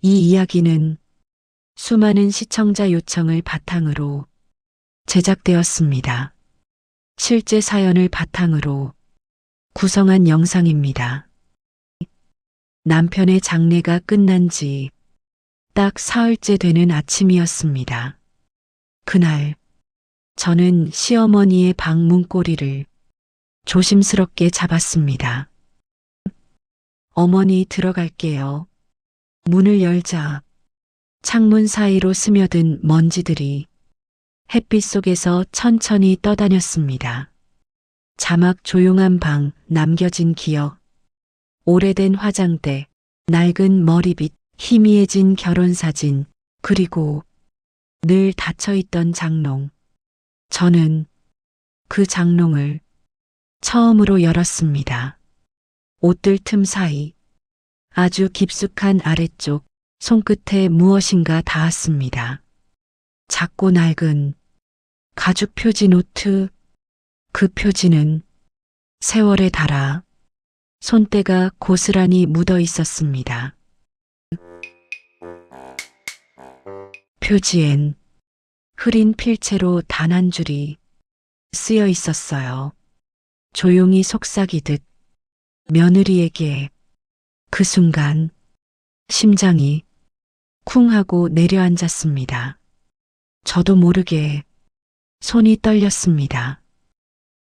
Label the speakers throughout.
Speaker 1: 이 이야기는 수많은 시청자 요청을 바탕으로 제작되었습니다. 실제 사연을 바탕으로 구성한 영상입니다. 남편의 장례가 끝난 지 딱 사흘째 되는 아침이었습니다. 그날 저는 시어머니의 방 문고리를 조심스럽게 잡았습니다. 어머니 들어갈게요. 문을 열자 창문 사이로 스며든 먼지들이 햇빛 속에서 천천히 떠다녔습니다. 자막 조용한 방, 남겨진 기억, 오래된 화장대, 낡은 머리빗, 희미해진 결혼사진, 그리고 늘 닫혀있던 장롱. 저는 그 장롱을 처음으로 열었습니다. 옷들 틈 사이 아주 깊숙한 아래쪽 손끝에 무엇인가 닿았습니다. 작고 낡은 가죽 표지 노트. 그 표지는 세월에 닳아 손때가 고스란히 묻어 있었습니다. 표지엔 흐린 필체로 단 한 줄이 쓰여 있었어요. 조용히 속삭이듯 며느리에게. 그 순간 심장이 쿵 하고 내려앉았습니다. 저도 모르게 손이 떨렸습니다.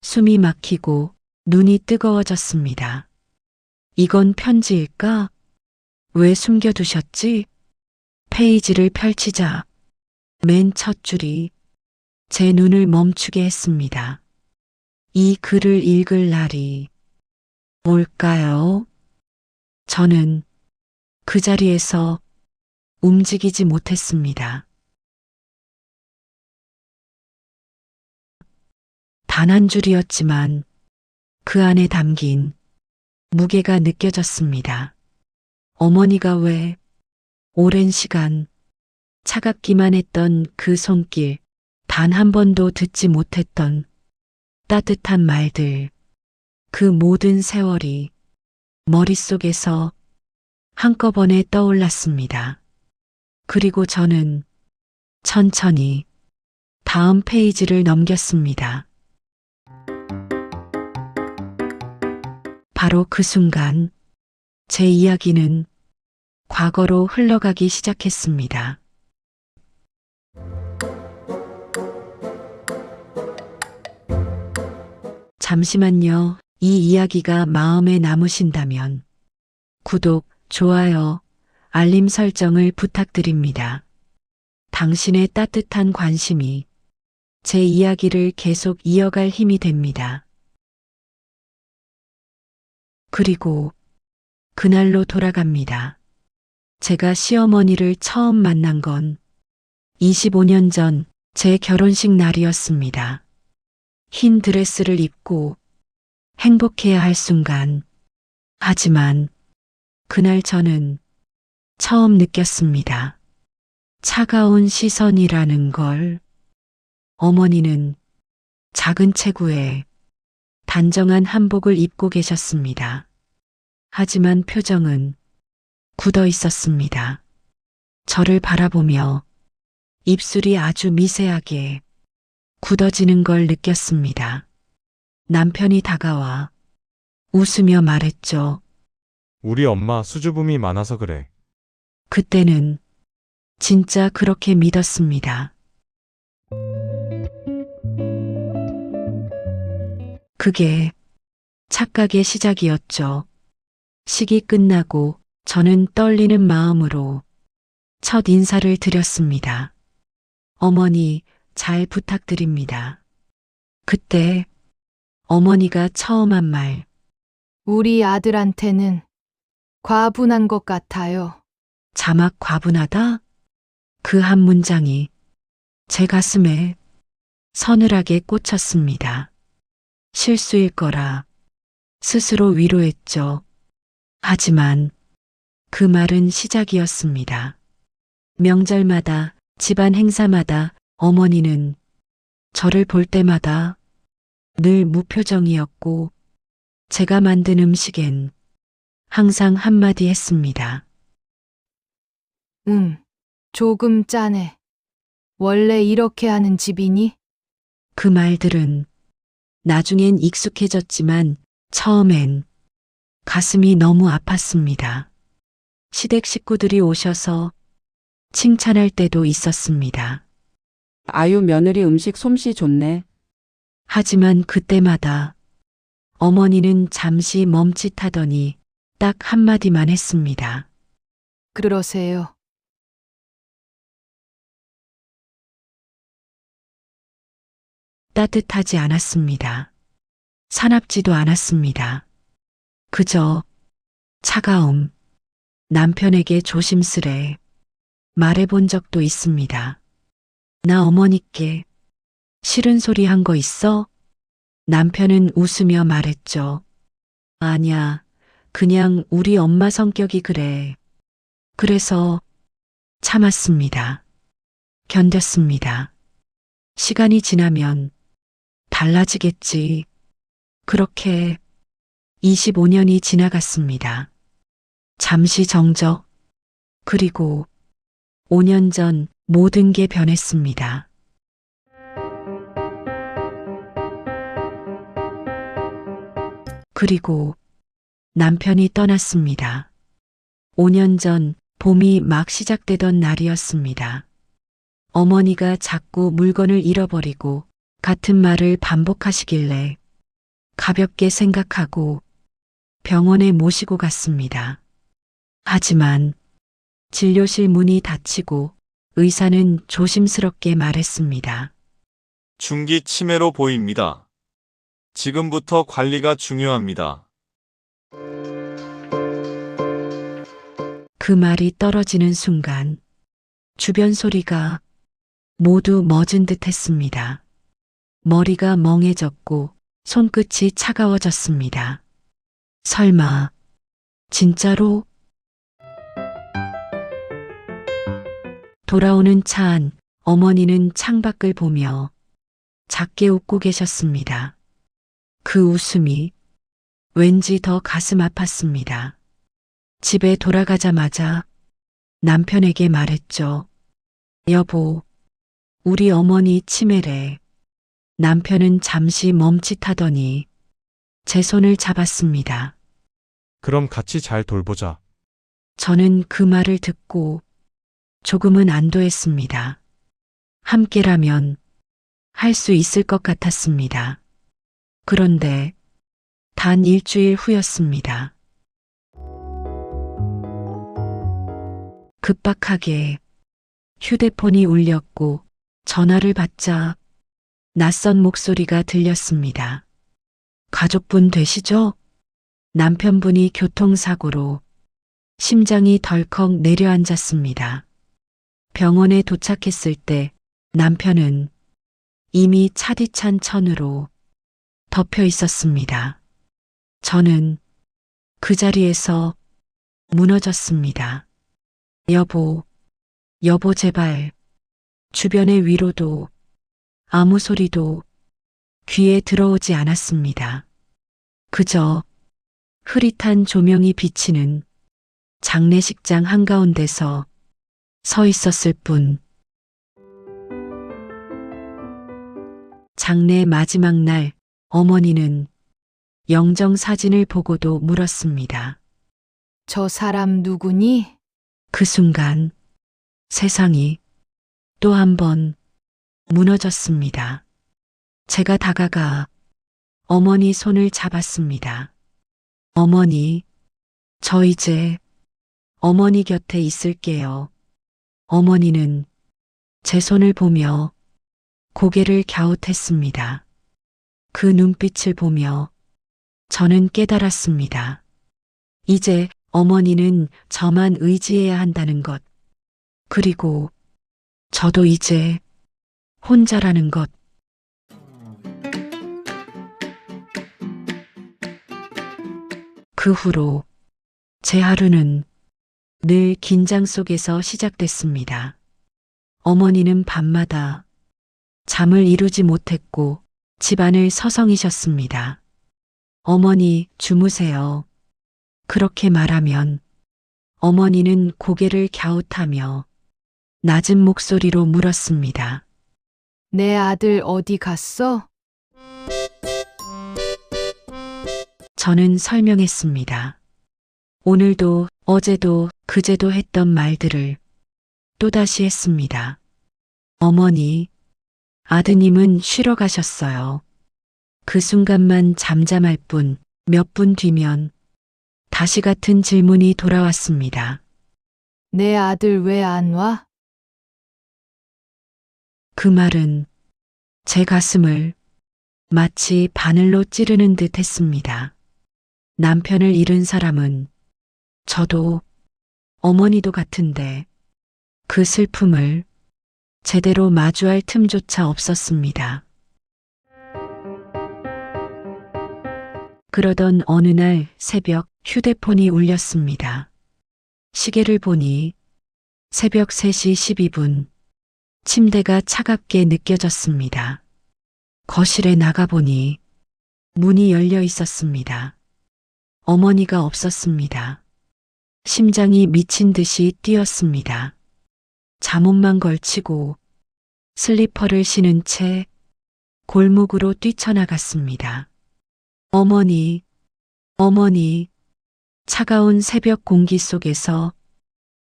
Speaker 1: 숨이 막히고 눈이 뜨거워졌습니다. 이건 편지일까? 왜 숨겨두셨지? 페이지를 펼치자 맨 첫 줄이 제 눈을 멈추게 했습니다. 이 글을 읽을 날이 올까요? 저는 그 자리에서 움직이지 못했습니다. 단 한 줄이었지만 그 안에 담긴 무게가 느껴졌습니다. 어머니가 왜 오랜 시간 차갑기만 했던 그 손길, 단 한 번도 듣지 못했던 따뜻한 말들, 그 모든 세월이 머릿속에서 한꺼번에 떠올랐습니다. 그리고 저는 천천히 다음 페이지를 넘겼습니다. 바로 그 순간 제 이야기는 과거로 흘러가기 시작했습니다. 잠시만요. 이 이야기가 마음에 남으신다면 구독, 좋아요, 알림 설정을 부탁드립니다. 당신의 따뜻한 관심이 제 이야기를 계속 이어갈 힘이 됩니다. 그리고 그날로 돌아갑니다. 제가 시어머니를 처음 만난 건 25년 전 제 결혼식 날이었습니다. 흰 드레스를 입고 행복해야 할 순간. 하지만 그날 저는 처음 느꼈습니다. 차가운 시선이라는 걸. 어머니는 작은 체구에 단정한 한복을 입고 계셨습니다. 하지만 표정은 굳어 있었습니다. 저를 바라보며 입술이 아주 미세하게 굳어지는 걸 느꼈습니다. 남편이 다가와 웃으며 말했죠.
Speaker 2: 우리 엄마 수줍음이 많아서 그래.
Speaker 1: 그때는 진짜 그렇게 믿었습니다. 그게 착각의 시작이었죠. 식이 끝나고 저는 떨리는 마음으로 첫 인사를 드렸습니다. 어머니, 잘 부탁드립니다. 그때 어머니가 처음 한 말.
Speaker 3: 우리 아들한테는 과분한 것 같아요.
Speaker 1: 자막 과분하다? 그 한 문장이 제 가슴에 서늘하게 꽂혔습니다. 실수일 거라 스스로 위로했죠. 하지만 그 말은 시작이었습니다. 명절마다, 집안 행사마다 어머니는 저를 볼 때마다 늘 무표정이었고 제가 만든 음식엔 항상 한마디 했습니다.
Speaker 3: 조금 짜네. 원래 이렇게 하는 집이니?
Speaker 1: 그 말들은 나중엔 익숙해졌지만 처음엔 가슴이 너무 아팠습니다. 시댁 식구들이 오셔서 칭찬할 때도 있었습니다.
Speaker 4: 아유, 며느리 음식 솜씨 좋네.
Speaker 1: 하지만 그때마다 어머니는 잠시 멈칫하더니 딱 한마디만 했습니다.
Speaker 3: 그러세요.
Speaker 1: 따뜻하지 않았습니다. 사납지도 않았습니다. 그저 차가움, 남편에게 조심스레 말해본 적도 있습니다. 나 어머니께 싫은 소리 한 거 있어? 남편은 웃으며 말했죠. 아니야, 그냥 우리 엄마 성격이 그래. 그래서 참았습니다. 견뎠습니다. 시간이 지나면 달라지겠지. 그렇게 25년이 지나갔습니다. 잠시 정적, 그리고 5년 전 모든 게 변했습니다. 그리고 남편이 떠났습니다. 5년 전 봄이 막 시작되던 날이었습니다. 어머니가 자꾸 물건을 잃어버리고 같은 말을 반복하시길래 가볍게 생각하고 병원에 모시고 갔습니다. 하지만 진료실 문이 닫히고 의사는 조심스럽게 말했습니다.
Speaker 5: 중기 치매로 보입니다. 지금부터 관리가 중요합니다.
Speaker 1: 그 말이 떨어지는 순간 주변 소리가 모두 멎은 듯 했습니다. 머리가 멍해졌고 손끝이 차가워졌습니다. 설마 진짜로? 돌아오는 차 안 어머니는 창밖을 보며 작게 웃고 계셨습니다. 그 웃음이 왠지 더 가슴 아팠습니다. 집에 돌아가자마자 남편에게 말했죠. 여보, 우리 어머니 치매래. 남편은 잠시 멈칫하더니 제 손을 잡았습니다.
Speaker 2: 그럼 같이 잘 돌보자.
Speaker 1: 저는 그 말을 듣고 조금은 안도했습니다. 함께라면 할 수 있을 것 같았습니다. 그런데 단 일주일 후였습니다. 급박하게 휴대폰이 울렸고 전화를 받자 낯선 목소리가 들렸습니다. 가족분 되시죠? 남편분이 교통사고로 심장이 덜컥 내려앉았습니다. 병원에 도착했을 때 남편은 이미 차디찬 천으로 덮여 있었습니다. 저는 그 자리에서 무너졌습니다. 여보, 여보 제발. 주변의 위로도 아무 소리도 귀에 들어오지 않았습니다. 그저 흐릿한 조명이 비치는 장례식장 한가운데서 서 있었을 뿐. 장례 마지막 날 어머니는 영정 사진을 보고도 물었습니다.
Speaker 3: 저 사람 누구니?
Speaker 1: 그 순간 세상이 또 한 번 무너졌습니다. 제가 다가가 어머니 손을 잡았습니다. 어머니, 저 이제 어머니 곁에 있을게요. 어머니는 제 손을 보며 고개를 갸웃했습니다. 그 눈빛을 보며 저는 깨달았습니다. 이제 어머니는 저만 의지해야 한다는 것. 그리고 저도 이제 혼자라는 것. 그 후로 제 하루는 늘 긴장 속에서 시작됐습니다. 어머니는 밤마다 잠을 이루지 못했고 집안을 서성이셨습니다. 어머니, 주무세요. 그렇게 말하면 어머니는 고개를 갸웃하며 낮은 목소리로 물었습니다.
Speaker 3: 내 아들 어디 갔어?
Speaker 1: 저는 설명했습니다. 오늘도 어제도 그제도 했던 말들을 또다시 했습니다. 어머니, 아드님은 쉬러 가셨어요. 그 순간만 잠잠할 뿐 몇 분 뒤면 다시 같은 질문이 돌아왔습니다.
Speaker 3: 내 아들 왜 안 와?
Speaker 1: 그 말은 제 가슴을 마치 바늘로 찌르는 듯 했습니다. 남편을 잃은 사람은 저도 어머니도 같은데 그 슬픔을 제대로 마주할 틈조차 없었습니다. 그러던 어느 날 새벽 휴대폰이 울렸습니다. 시계를 보니 새벽 3시 12분. 침대가 차갑게 느껴졌습니다. 거실에 나가보니 문이 열려 있었습니다. 어머니가 없었습니다. 심장이 미친 듯이 뛰었습니다. 잠옷만 걸치고 슬리퍼를 신은 채 골목으로 뛰쳐나갔습니다. 어머니, 어머니, 차가운 새벽 공기 속에서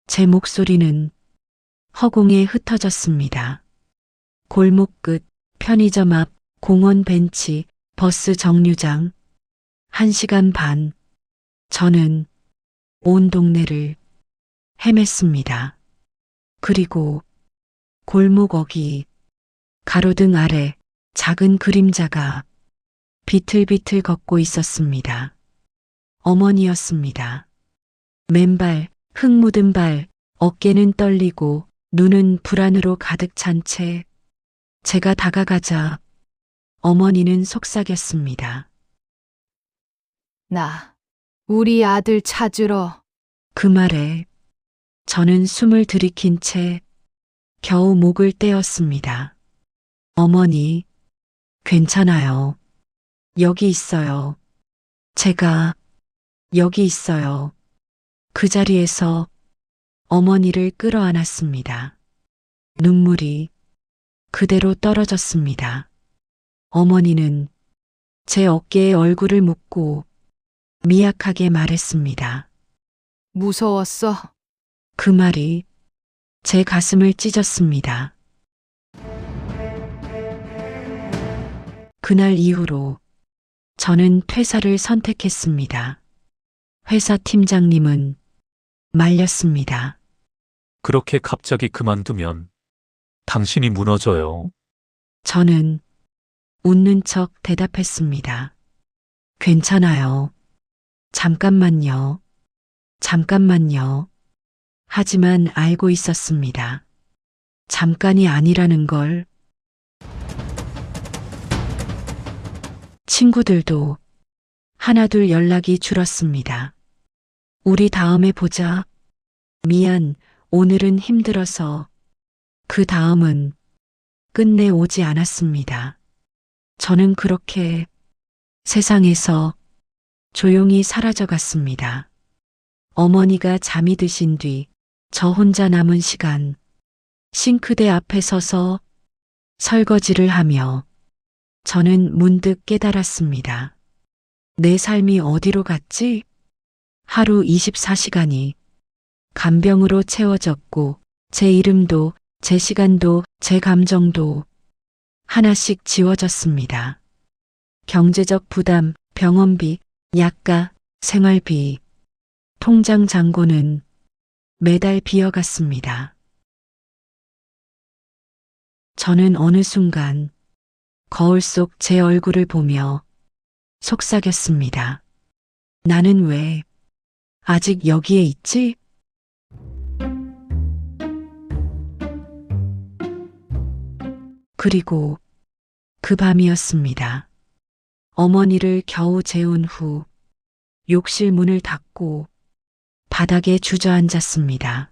Speaker 1: 제 목소리는 허공에 흩어졌습니다. 골목 끝, 편의점 앞, 공원 벤치, 버스 정류장. 1시간 반. 저는 온 동네를 헤맸습니다. 그리고 골목 어귀, 가로등 아래 작은 그림자가 비틀비틀 걷고 있었습니다. 어머니였습니다. 맨발, 흙 묻은 발, 어깨는 떨리고 눈은 불안으로 가득 찬 채 제가 다가가자 어머니는 속삭였습니다.
Speaker 3: 우리 아들 찾으러.
Speaker 1: 그 말에 저는 숨을 들이킨 채 겨우 목을 떼었습니다. 어머니, 괜찮아요. 여기 있어요. 제가 여기 있어요. 그 자리에서 어머니를 끌어안았습니다. 눈물이 그대로 떨어졌습니다. 어머니는 제 어깨에 얼굴을 묻고 미약하게 말했습니다.
Speaker 3: 무서웠어.
Speaker 1: 그 말이 제 가슴을 찢었습니다. 그날 이후로 저는 퇴사를 선택했습니다. 회사 팀장님은 말렸습니다.
Speaker 6: 그렇게 갑자기 그만두면 당신이 무너져요.
Speaker 1: 저는 웃는 척 대답했습니다. 괜찮아요. 잠깐만요. 잠깐만요. 하지만 알고 있었습니다. 잠깐이 아니라는 걸. 친구들도 하나둘 연락이 줄었습니다. 우리 다음에 보자. 미안, 오늘은 힘들어서. 그 다음은 끝내 오지 않았습니다. 저는 그렇게 세상에서 조용히 사라져갔습니다. 어머니가 잠이 드신 뒤 저 혼자 남은 시간, 싱크대 앞에 서서 설거지를 하며 저는 문득 깨달았습니다. 내 삶이 어디로 갔지? 하루 24시간이 간병으로 채워졌고 제 이름도 제 시간도 제 감정도 하나씩 지워졌습니다. 경제적 부담, 병원비, 약가, 생활비, 통장 잔고는 매달 비어갔습니다. 저는 어느 순간 거울 속 제 얼굴을 보며 속삭였습니다. 나는 왜 아직 여기에 있지? 그리고 그 밤이었습니다. 어머니를 겨우 재운 후 욕실 문을 닫고 바닥에 주저앉았습니다.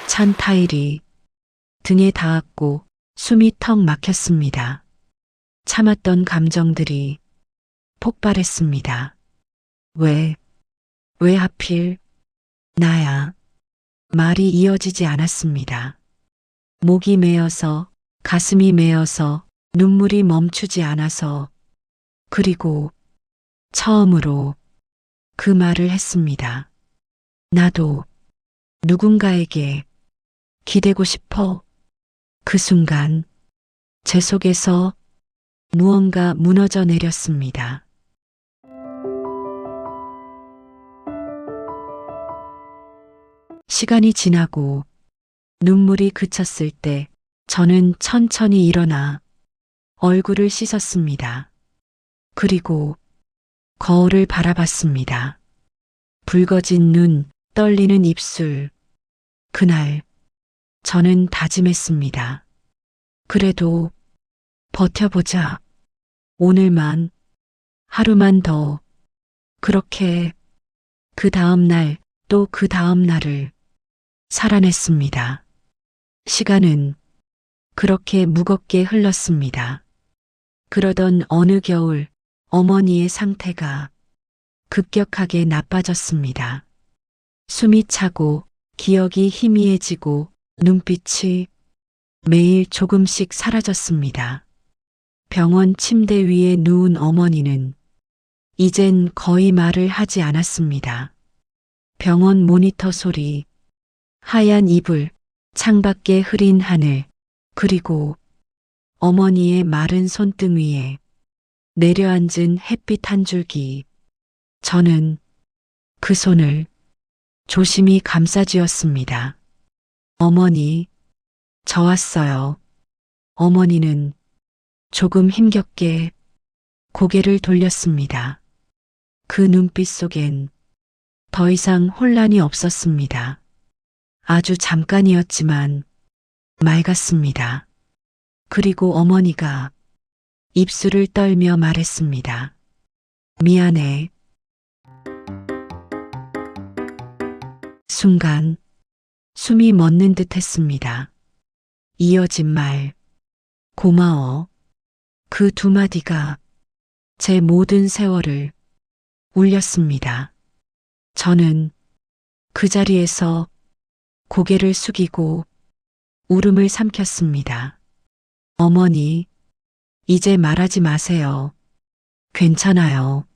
Speaker 1: 찬 타일이 등에 닿았고 숨이 턱 막혔습니다. 참았던 감정들이 폭발했습니다. 왜 하필 나야? 말이 이어지지 않았습니다. 목이 메어서, 가슴이 메어서, 눈물이 멈추지 않아서, 그리고 처음으로 그 말을 했습니다. 나도 누군가에게 기대고 싶어. 그 순간 제 속에서 무언가 무너져 내렸습니다. 시간이 지나고 눈물이 그쳤을 때 저는 천천히 일어나 얼굴을 씻었습니다. 그리고 거울을 바라봤습니다. 붉어진 눈, 떨리는 입술. 그날 저는 다짐했습니다. 그래도 버텨보자. 오늘만, 하루만 더. 그렇게 그 다음 날, 또 그 다음 날을 살아냈습니다. 시간은 그렇게 무겁게 흘렀습니다. 그러던 어느 겨울 어머니의 상태가 급격하게 나빠졌습니다. 숨이 차고 기억이 희미해지고 눈빛이 매일 조금씩 사라졌습니다. 병원 침대 위에 누운 어머니는 이젠 거의 말을 하지 않았습니다. 병원 모니터 소리, 하얀 이불, 창밖에 흐린 하늘, 그리고 어머니의 마른 손등 위에 내려앉은 햇빛 한 줄기. 저는 그 손을 조심히 감싸쥐었습니다. 어머니, 저 왔어요. 어머니는 조금 힘겹게 고개를 돌렸습니다. 그 눈빛 속엔 더 이상 혼란이 없었습니다. 아주 잠깐이었지만 맑았습니다. 그리고 어머니가 입술을 떨며 말했습니다. 미안해. 순간 숨이 멎는 듯 했습니다. 이어진 말, 고마워. 그 두 마디가 제 모든 세월을 울렸습니다. 저는 그 자리에서 고개를 숙이고 울음을 삼켰습니다. 어머니, 이제 말하지 마세요. 괜찮아요.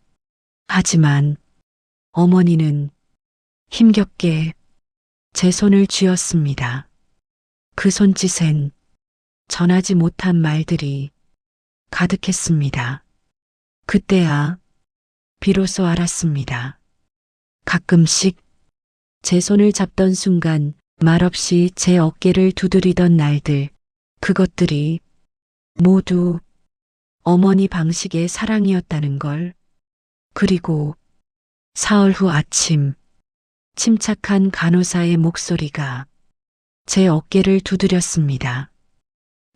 Speaker 1: 하지만 어머니는 힘겹게 제 손을 쥐었습니다. 그 손짓엔 전하지 못한 말들이 가득했습니다. 그때야 비로소 알았습니다. 가끔씩 제 손을 잡던 순간 말없이 제 어깨를 두드리던 날들, 그것들이 모두 어머니 방식의 사랑이었다는 걸. 그리고 사흘 후 아침, 침착한 간호사의 목소리가 제 어깨를 두드렸습니다.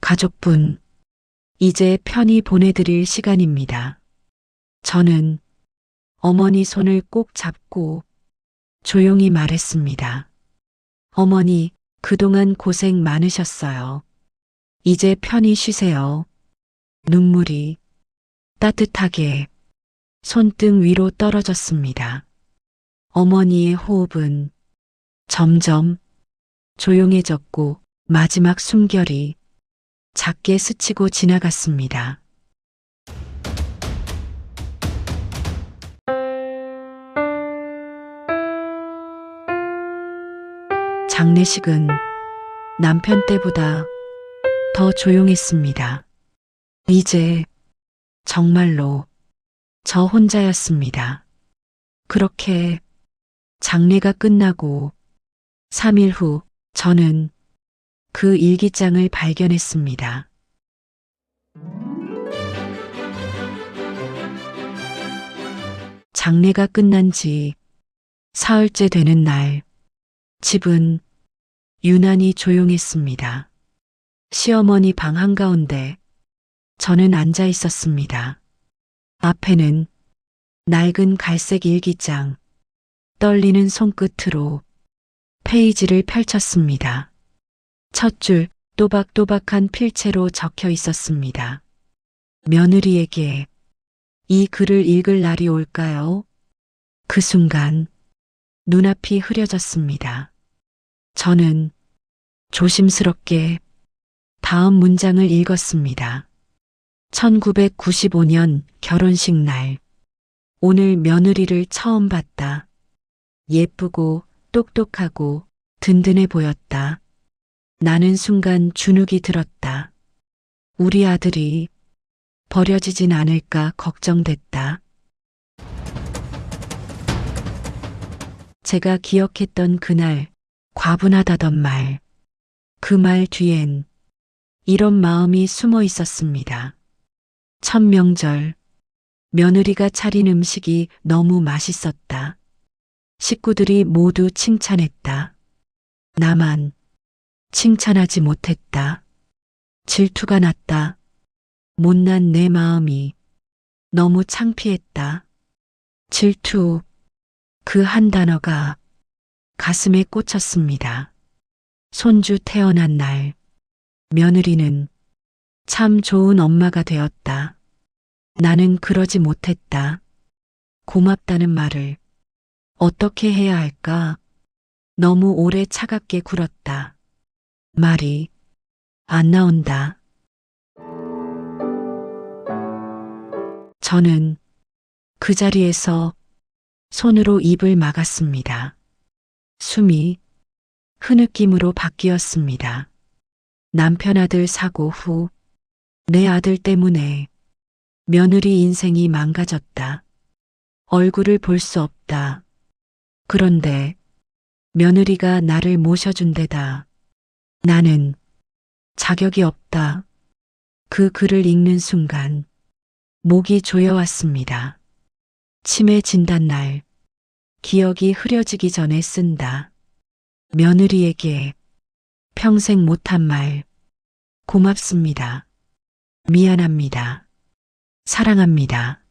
Speaker 1: 가족분, 이제 편히 보내드릴 시간입니다. 저는 어머니 손을 꼭 잡고 조용히 말했습니다. 어머니, 그동안 고생 많으셨어요. 이제 편히 쉬세요. 눈물이 따뜻하게 손등 위로 떨어졌습니다. 어머니의 호흡은 점점 조용해졌고 마지막 숨결이 작게 스치고 지나갔습니다. 장례식은 남편 때보다 더 조용했습니다. 이제 정말로 저 혼자였습니다. 그렇게 장례가 끝나고 3일 후 저는 그 일기장을 발견했습니다. 장례가 끝난 지 사흘째 되는 날, 집은 유난히 조용했습니다. 시어머니 방 한가운데 저는 앉아 있었습니다. 앞에는 낡은 갈색 일기장, 떨리는 손끝으로 페이지를 펼쳤습니다. 첫 줄 또박또박한 필체로 적혀 있었습니다. 며느리에게 이 글을 읽을 날이 올까요? 그 순간 눈앞이 흐려졌습니다. 저는 조심스럽게 다음 문장을 읽었습니다. 1995년 결혼식 날. 오늘 며느리를 처음 봤다. 예쁘고 똑똑하고 든든해 보였다. 나는 순간 주눅이 들었다. 우리 아들이 버려지진 않을까 걱정됐다. 제가 기억했던 그날 과분하다던 말. 그 말 뒤엔 이런 마음이 숨어 있었습니다. 첫 명절, 며느리가 차린 음식이 너무 맛있었다. 식구들이 모두 칭찬했다. 나만 칭찬하지 못했다. 질투가 났다. 못난 내 마음이 너무 창피했다. 질투, 그 한 단어가 가슴에 꽂혔습니다. 손주 태어난 날, 며느리는 참 좋은 엄마가 되었다. 나는 그러지 못했다. 고맙다는 말을 어떻게 해야 할까? 너무 오래 차갑게 굴었다. 말이 안 나온다. 저는 그 자리에서 손으로 입을 막았습니다. 숨이 흐느낌으로 바뀌었습니다. 남편 아들 사고 후 내 아들 때문에 며느리 인생이 망가졌다. 얼굴을 볼 수 없다. 그런데 며느리가 나를 모셔준 데다. 나는 자격이 없다. 그 글을 읽는 순간 목이 조여왔습니다. 치매 진단 날, 기억이 흐려지기 전에 쓴다. 며느리에게 평생 못한 말, 고맙습니다. 미안합니다. 사랑합니다.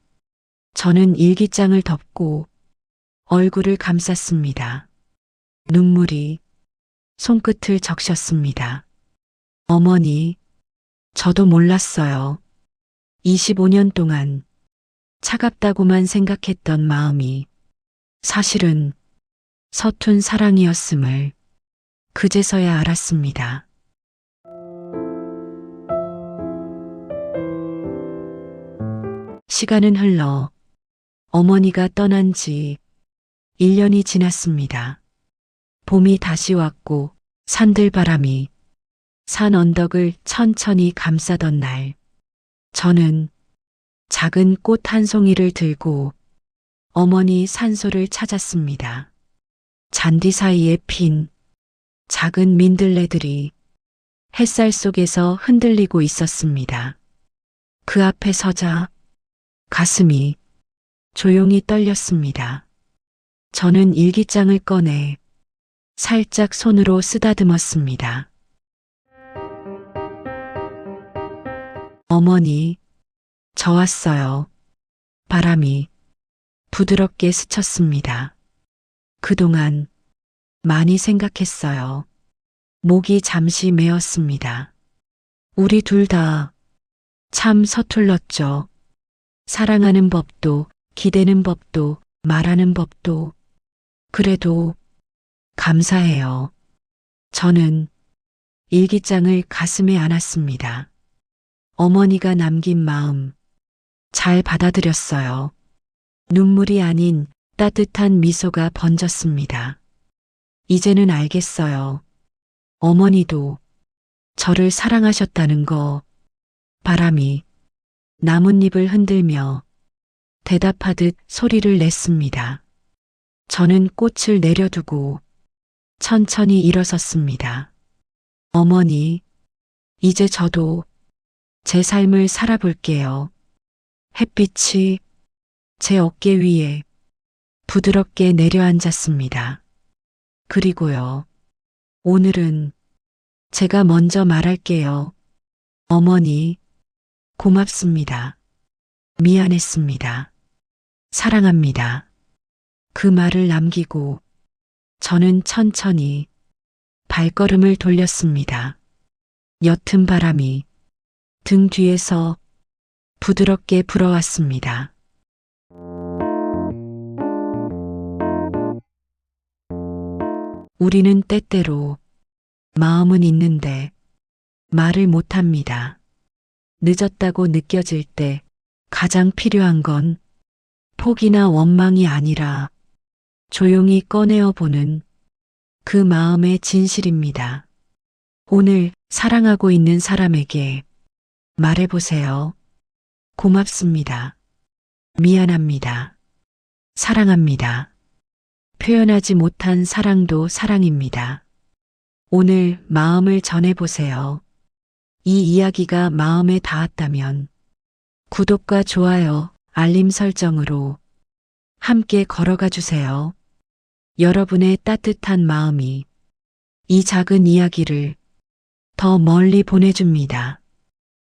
Speaker 1: 저는 일기장을 덮고 얼굴을 감쌌습니다. 눈물이 손끝을 적셨습니다. 어머니, 저도 몰랐어요. 25년 동안 차갑다고만 생각했던 마음이 사실은 서툰 사랑이었음을 그제서야 알았습니다. 시간은 흘러 어머니가 떠난 지 1년이 지났습니다. 봄이 다시 왔고 산들바람이 산 언덕을 천천히 감싸던 날, 저는 작은 꽃 한 송이를 들고 어머니 산소를 찾았습니다. 잔디 사이에 핀 작은 민들레들이 햇살 속에서 흔들리고 있었습니다. 그 앞에 서자 가슴이 조용히 떨렸습니다. 저는 일기장을 꺼내 살짝 손으로 쓰다듬었습니다. 어머니, 저 왔어요. 바람이 부드럽게 스쳤습니다. 그동안 많이 생각했어요. 목이 잠시 메었습니다. 우리 둘 다 참 서툴렀죠. 사랑하는 법도, 기대는 법도, 말하는 법도. 그래도 감사해요. 저는 일기장을 가슴에 안았습니다. 어머니가 남긴 마음 잘 받아들였어요. 눈물이 아닌 따뜻한 미소가 번졌습니다. 이제는 알겠어요. 어머니도 저를 사랑하셨다는 거. 바람이 나뭇잎을 흔들며 대답하듯 소리를 냈습니다. 저는 꽃을 내려두고 천천히 일어섰습니다. 어머니, 이제 저도 제 삶을 살아볼게요. 햇빛이 제 어깨 위에 부드럽게 내려앉았습니다. 그리고요, 오늘은 제가 먼저 말할게요. 어머니, 고맙습니다. 미안했습니다. 사랑합니다. 그 말을 남기고 저는 천천히 발걸음을 돌렸습니다. 옅은 바람이 등 뒤에서 부드럽게 불어왔습니다. 우리는 때때로 마음은 있는데 말을 못합니다. 늦었다고 느껴질 때 가장 필요한 건 포기나 원망이 아니라 조용히 꺼내어 보는 그 마음의 진실입니다. 오늘 사랑하고 있는 사람에게 말해보세요. 고맙습니다. 미안합니다. 사랑합니다. 표현하지 못한 사랑도 사랑입니다. 오늘 마음을 전해보세요. 이 이야기가 마음에 닿았다면 구독과 좋아요, 알림 설정으로 함께 걸어가 주세요. 여러분의 따뜻한 마음이 이 작은 이야기를 더 멀리 보내줍니다.